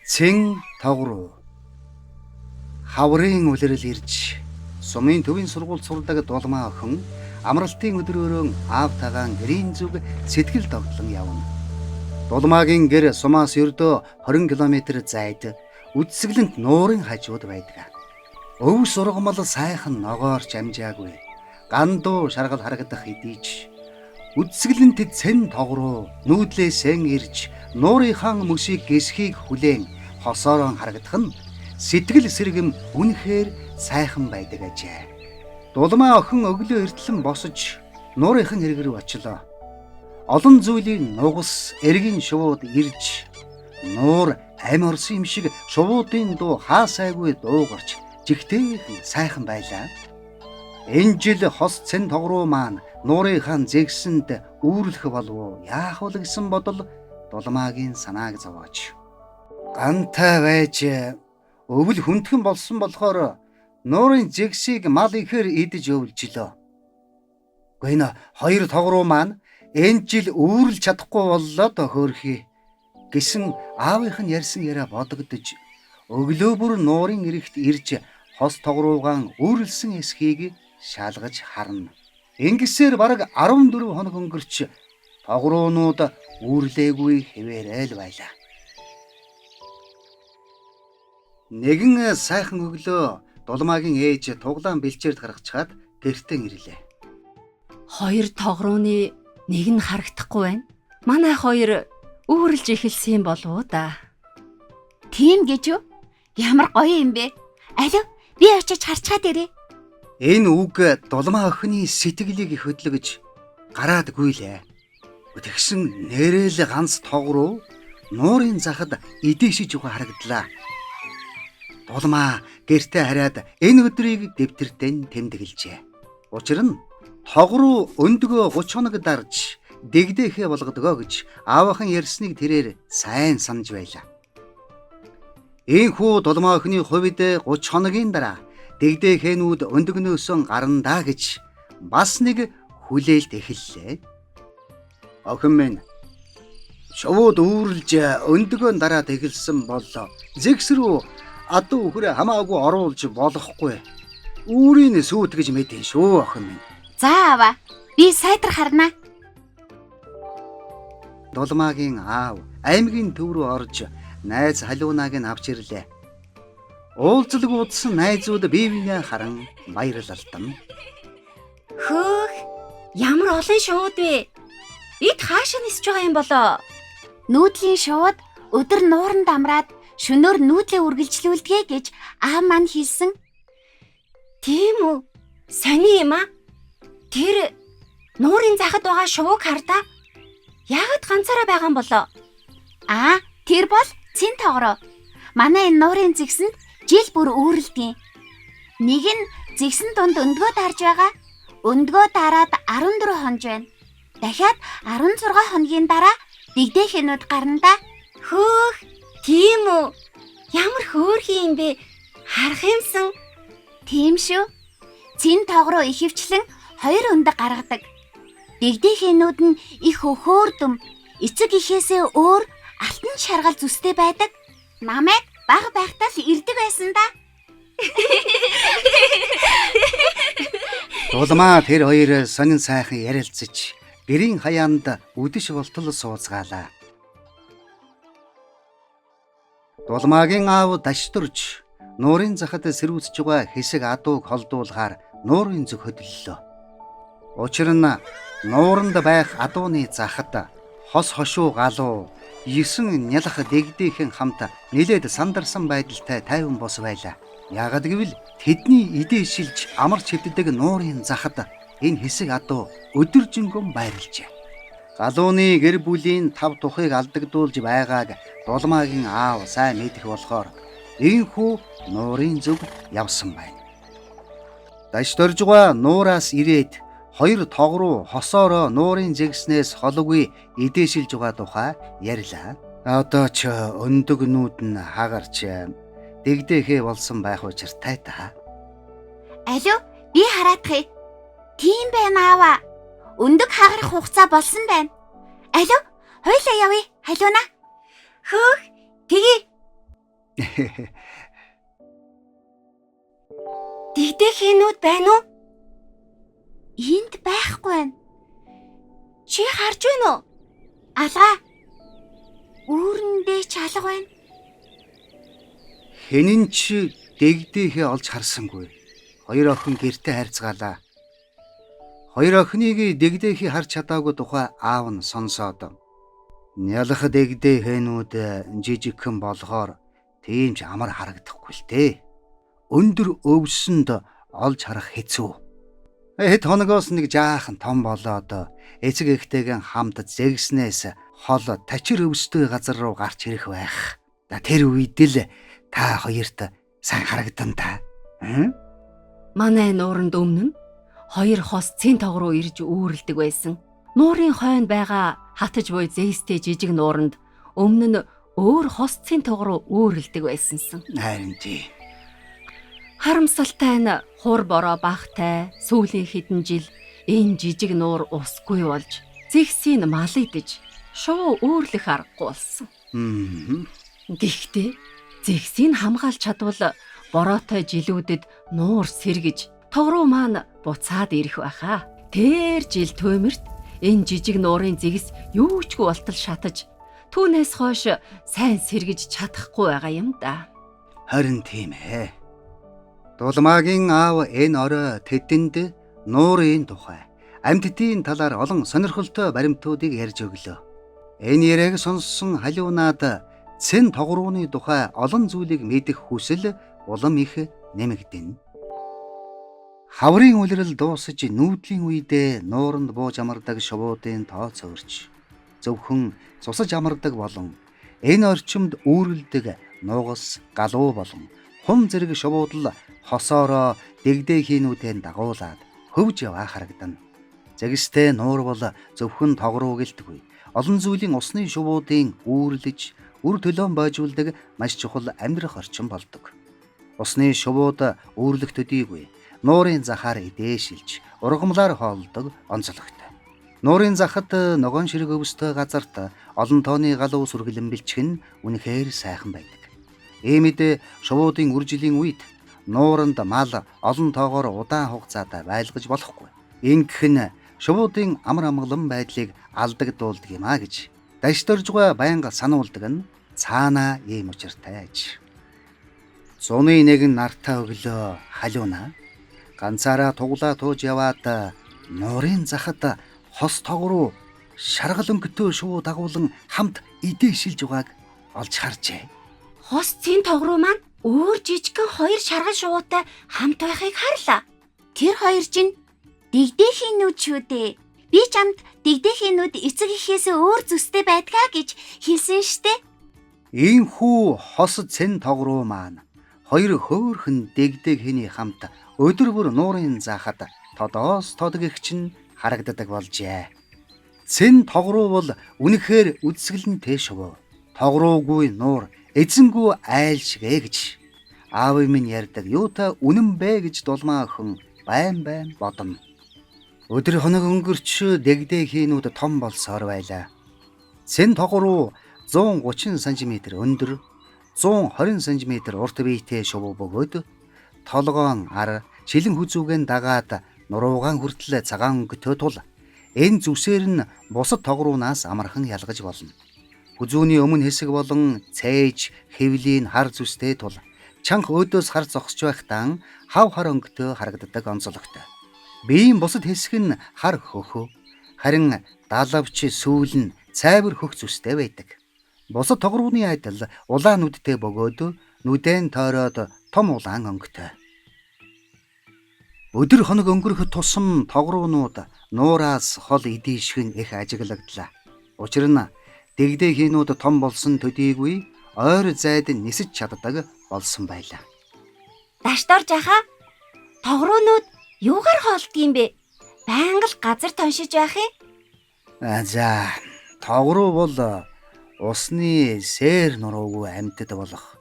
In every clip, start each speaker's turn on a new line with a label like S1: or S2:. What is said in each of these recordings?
S1: Цэн тогруу хаврын үлрэл ирж сумын төвийн сургууль сурдаг дулмаа охин амралтын өдрөөрөө аав тагаан гэрийн зүг сэтгэл догтлон явна. Дулмаагийн гэр сумаас ердөө 20 км зайд үдсгэлэнт нуурын хажууд байдаг. Өв сургамал сайхан ногоорч амжаагүй. Гандуу шаргал харагдах хэдийч үдсгэлэнт цэн тогруу нүүдлээсэн ирж нуурынхаа мөсийг гисхийг хүлээн хосоорон харагдах нь сэтгэл сэргэм үнэхээр сайхан байдаг ажээ. Дулмаа охин өглөө эртлэн босож нуурынхан эргэр очлоо. Олон зүйлийн нугас эргийн шувууд ирж нуур амь орсон юм шиг шувуудын дуу хаасайгүй дуугарч жигтэйх сайхан байлаа. Энэ жил хос цэн тогруу маань нуурынхаа зэгсэнд үүрлэх болов яах вэ гэсэн бодол дулмаагийн санааг зовоож. Гантай байж өвөл хүндхэн болсон болохоор нуурын зэгсийг мал ихээр идэж өвлжлөө. Гэхдээ энэ хоёр тогруу маань энэ жил үүрлж чадахгүй боллоо то хөөрхий гэсэн аавынх нь ярьсан яриа бодогдож өглөө бүр нуурын эрэхт ирж хос тогруугаан үүрлсэн эсхийг шалгаж харна. Ингэсээр бараг 14 хоног өнгөрч тогруунууд үүрлээгүй хэвээрэл байлаа. Нэгэн сайхан өглөө дулмаагийн ээж туглаан бэлчээрд гаргачаад гэртээ ирлээ.
S2: Хоёр тогрууны нэг нь харагдахгүй байна. Манай хоёр үүрлж эхэлсэн болов уу да.
S3: Тийм гэж юу? Ямар гоё юм бэ? Алив би очиж харцгаад ирээ.
S1: Энэ үг дулмаа охины сэтгэлийг хөдлөж гараад гүйлээ. Тэгсэн нэрэл ганц тогруу нуурын захад идээшиж уга харагдлаа. Дулмаа гэртээ хараад энэ өдрийг дэвтэртэн тэмдэглэжээ. Учир нь тогруу өндгөө 30 хоног дарж дэгдэхэ болгодгоо гэж аавынхан ярьсныг тэрээр сайн санаж байлаа. Ийхүү дулмаа охины хувьд 30 хоногийн дараа дэгдэхэнүүд өндгнөөсөн гарандаа гэж бас нэг хүлээлт эхэллээ. Охин минь шувууд үүрлж өндгөөн дараад эхэлсэн бол зэгс рүү адуу хүрээ хамаагүй оруулж болохгүй. Үүрийн сүйт гэж мэдэн шүү охин минь.
S3: За аваа. Би сайтар харнаа.
S1: Дулмаагийн аав аймгийн төв рүү орж найз халуунаг нь авч ирлээ. Уулзлаг удсан найзууд бие биенээ харан баярлалтан.
S3: Хөөх, ямар олон шууд вэ? Ид хаашаа нисэж байгаа юм болоо? Нүүдлийн шууд өдөр нууранд амраад шөнөөр нүүдлээ үргэлжлүүлдэгэ гэж аав маань хэлсэн. Тийм үү? Сони юм аа. Тэр нуурын захад байгаа шувууг хардаа. Яагаад ганцаараа байгаа юм болоо? Тэр бол цэн тогроо. Манай энэ нуурын зэгсэнд жил бүр үүрлдэг. Нэг нь зэгсэн дунд өндгөө дарж байгаа. Өндгөө дараад 14 хоног байна. Дахиад 16 хоногийн дараа дэгдэхэнүүд гарна. Хөөх, тийм үү? Ямар хөөрхий юм бэ? Харах юмсан. Тийм шүү. Цэн тогроо ихэвчлэн 2 өндөг гаргадаг. Дэгдэхэнүүд нь их өхөөрдөм, эцэг ихээсээ өөр алтан шаргал зүстэй байдаг. Намайг бага байхдаа л ирдэг байсан да.
S1: Дулмаа тэр хоёр сонин сайхан ярилцаж гэрийн хаяанд үдэш болтол сууцгаалаа. Дулмаагийн аав дашдурж нуурын захад сэрүүцж байгаа хэсэг адууг холдуулахаар нуурын зүг хөдлөлөө. Учир нь нууранд байх адууны захад хос хошуу галуу 9 нялх дэгдэхэн хамт нэлээд сандарсан байдалтай тайван бос байлаа. Яагад гэвэл тэдний идээшилж амар чивддэг нуурын захад энэ хэсэг адуу өдөржингөн байрлжээ. Галууны гэр бүлийн 5 тухыг алдагдуулж байгааг дулмаагийн аав сайн мэдэх болохоор ийхүү нуурын зүг явсан байна. Дашдорж байгаа нуураас ирээд хоёр тогруу хосоороо нуурын зэгснээс холгүй идээшилж байгаа тухай ярьлаа. Одоо ч өндөгнүүд нь хагарч дэгдэхээ болсон байх учиртай та.
S3: Алив, би хараадах. Тийм байна аава. Өндөг хагарах хугацаа болсон байна. Алив, хоёлаа явъя. Халууна. Хөөх, тэгье. Дэгдэхийнүүд байна уу? Энд байхгүй байна. Чи харж байна уу? Алгаа. Үүрэндээ ч алга байна.
S1: Хэнэн ч дэгдээхээ олж харсангүй. Хоёр охин гэртээ харьцгаалаа. Хоёр охиныг дэгдээхий харж чадаагүй тухай аав нь сонсоод нялх дэгдээхэнүүд жижигхэн болохоор тийм ч амар харагдахгүй л дээ. Өндөр өвсөнд олж харах хэцүү. Хэд хоногоос нэг жаахан том болоод эцэг эхтэйгэн хамт зэгснээс хол тачир өвстэй газар руу гарч ирэх байх. Тэр үед л та хоёрт сайн харагдан та.
S2: Манай нууранд өмнө нь хоёр хос цэн тог руу ирж үүрэлдэг байсан. Нуурын хойнд байгаа хатаж буй зэстэй жижиг нууранд өмнө нь өөр хос цэн тог руу үүрэлдэг байсансан.
S1: Харин тий.
S2: Харамсалтай нь хур бороо багтай сүүлийн хэдэн жил энэ жижиг нуур усгүй болж зэгсийн мал идэж шувуу үүрлэх аргагүй болсон. Гэхдээ зэгсийг хамгаалж чадвал бороотой жилүүдэд нуур сэргэж тог руу маань буцаад ирэх байхаа. Тэр жил туймэрт энэ жижиг нуурын зэгс юучгүй болтол шатаж түүнээс хойш сайн сэргэж чадахгүй байгаа юм да.
S1: Харин тийм ээ. Дулмаагийн аав энэ орой тэдэнд нуурын тухай амьтдын талаар олон сонирхолтой баримтуудыг ярьж өглөө. Энэ яриаг сонссон халиунаад цэн тогрууны тухай олон зүйлийг мэдэх хүсэл улам их нэмэгдэнэ. Хаврын улирал дуусаж нүүдлийн үедээ нууранд бууж амардаг шувуудын тоо цөөрч зөвхөн цусаж амардаг болон энэ орчимд үүрэлдэг нугас, галуу болон хум зэрэг шувуудл хосоороо дэгдээхийнүүдэн дагуулад хөвж яваа харагдана. Зэгстэй нуур бол зөвхөн тогруу гэлтгүй. Олон зүйлийн усны шувуудын үүрлэж, үр төлөөн бойжуулдаг маш чухал амьдрах орчин болдог. Усны шувууд үүрлэх төдийгүй нуурын захаар идээшилж, ургамлаар хоолдог онцлогтой. Нуурын захад ногоон ширэг өвстэй газарт олон тооны галуу сүргэлэн бэлчгэн үнэхээр сайхан байдаг. Иймд шувуудын үржилийн үед нууранд мал олон тоогоор удаан хугацаад байлгаж болохгүй. Ингэх нь шувуудын амар амгалан байдлыг алдагдуулдаг юм а гэж дашдоржгүй байнга сануулдаг нь цаанаа ийм учиртай аж. Зуны нэгэн нартаа өглөө халиуна ганцаараа туглаа тууж яваад нуурын захад хос тог руу шаргал өнгөтэй шувуу дагуулan хамт идээшилж байгааг олж харжээ.
S3: Хос цэн тог руу маань өөр жижигхэн хоёр шаргал шувуутай хамт байхыг харлаа. Тэр хоёр чинь дэгдэхийнүүд шүү дээ. Би чамд дэгдэхийнүүд эцэг эхээс өөр зүстэй байдгаа гэж хэлсэн штэ.
S1: Ийхүү хос цэн тог руу маань хоёр хөөхөн дэгдэхийний хамт өдөр бүр нуурын заахад тодоос тодгих чинь харагддаг болжээ. Цэн тог руу бол үнэхээр үдсгэлэнтэй шувуу. Тог руугүй нуур эзэнгүү айл шигэ гэж аав минь ярьдаг. Юутай үнэн бэ гэж дулмаа охин байн бодно. Өдөр хоног өнгөрч дэгдэхийнүүд том болсоор байлаа. Цэн тог руу 130 см өндөр, 120 см урт биетэй шувуу бөгөөд толгоон ар шилэн хүзүүгэн дагаад нуруугаан хүртэл цагаан өнгөтэй тул энэ зүсээр нь бусад тог руунаас амархан ялгаж болно. Хүзүүний өмнө хэсэг болон цээж, хэвлийн хар зүстэй тул чанга өөдөөс хар зогсож байхдаа хав хар өнгөтэй харагддаг онцлогтой. Биеийн бусад хэсэг нь хар хөхөө, харин далавч сүүл нь цайвар хөх зүстэй байдаг. Бусад тог рууны адил улаан нүдтэй бөгөөд нүдэн тойроод том улаан өнгөтэй. Өдөр хоног өнгөрөх тусам тог руунууд нуураас хол идээшгэн их ажиглагдлаа. Учир нь дэгдэхийнүүд том болсон төдийгүй ойр зайд нисэж чаддаг болсон байлаа.
S3: Дашдор жаха тог руунууд юугаар хоолдог юм бэ? Байнга л газар тоншиж байх юм.
S1: За, тог руу бол усны сээр нуруугүй амьтад болох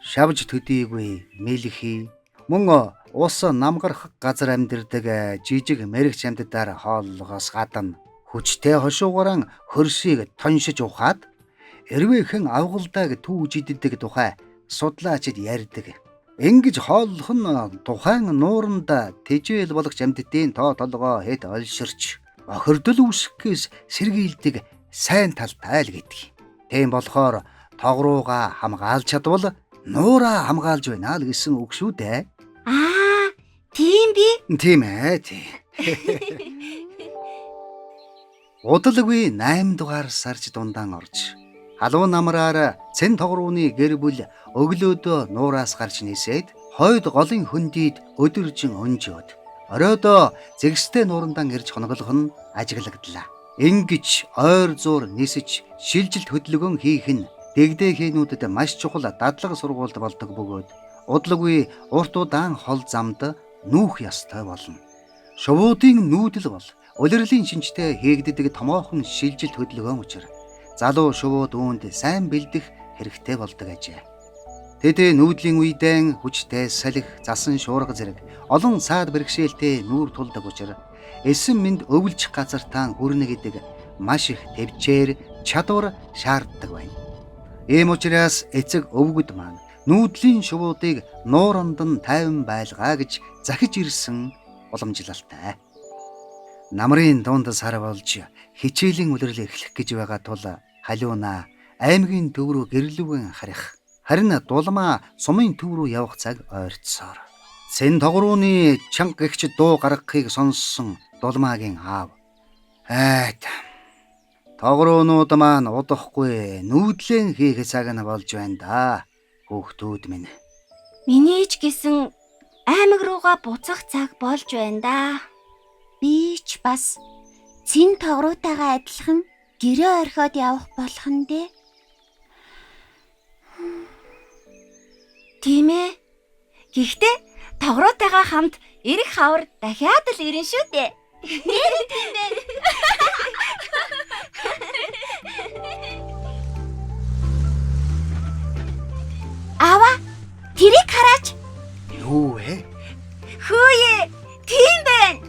S1: шавж төдийгүй мэлхий мөн ус намгарах газар амьдардаг жижиг мэрэгч амьтдаар хооллогоос гадна хүчтэй хошуугаран хөршийг тоншиж ухаад эрвээхэн авгалдааг түүж иддэг тухай судлаачид ярьдаг. Ингэж хооллох нь тухайн нууранд тэжээл болох амьтдын тоо толгоо хэд олширч охирдол үүсгэхээс сэргийлдэг сайн талтай л гэдэг. Тийм болохоор тогрууга хамгаалж чадвал нуураа хамгаалж байна л гэсэн үг шүү дээ.
S3: Тийм би.
S1: Тийм ээ. Удалгүй 8 дугаар сарж дундаан орж халуун намраар цэн тогрууны гэр бүл өглөөдөө нуураас гарч нисээд хойд голын хөндийд өдөржин өнжөөд оройдоо зэгстэй нуурандаа ирж хоноглох нь ажиглагдлаа. Ингиж ойр зуур нисэж шилжилт хөдөлгөөн хийх нь дэгдэхэнүүдэд маш чухал дадлага сургуульд болдог бөгөөд удалгүй урт удаан хол замд нүүх ёстой болно. Шувуудын нүүдэл бол улирлын шинжтэй хийгддэг томоохон шилжилт хөдөлгөөн учраас залуу шувууд үүнд сайн бэлдэх хэрэгтэй болдог ажээ. Тэд нүүдлийн үедээ хүчтэй салхи, засан шуурга зэрэг олон саад бэрхшээлтэй нүүр тулдаг учраас эсэм мэнд өвлжих газартаа хүрнэ гэдэг маш их төвчээр чадвар шаарддаг байна. Ийм учраас эцэг өвгөд маань нүүдлийн шувуудыг нууранд нь тайван байлгаа гэж захиж ирсэн уламжлалтай. Намрын дунд сар болж хичээлийн үлрэл эхлэх гэж байгаа тул халиуна аймгийн төв рүү гэрлүүгэн харих. Харин дулмаа сумын төв рүү явах цаг ойртсоор. Цэн тогрууны чанга гэгч дуу гаргахыг сонссон дулмаагийн аав. Тогруунууд маань удахгүй нүүдлэн хийх цаг нь болж байна да. Хүүхдүүд минь.
S3: Миний ч гэсэн аймаг руугаа буцах цаг болж байна да. Би ч бас цэн тогруутайгаа адилхан гэрээ орхиод явах болох нь дээ. Тийм ээ. Гэхдээ тогруутайгаа хамт ирэх хавар дахиад л ирнэ шүү дээ. Тийм дээ. Ава, тэрийг хараач.
S1: Юу вэ?
S3: Хөөе, тийм байна.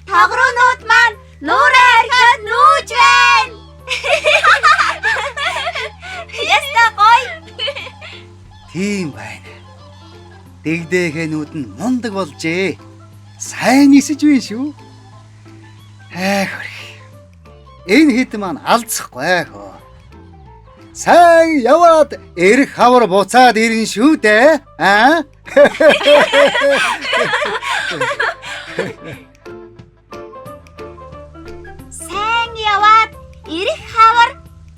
S3: Тогруунууд маань нуураа орхиод нүүж байна. Яста гоё.
S1: Тийм байна. Дэгдэхэнүүд нь мундаг болжээ. Сайн нисэж байна шүү. Хөрх. Энэ хэд маань алцахгүй хөө. Сайн яваад эрх хавар буцаад ирнэ шүү дээ.
S3: Сайн яваад эрх хавар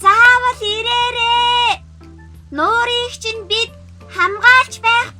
S3: заавал ирээрээ. Нуурыг чинь бид хамгаалж байх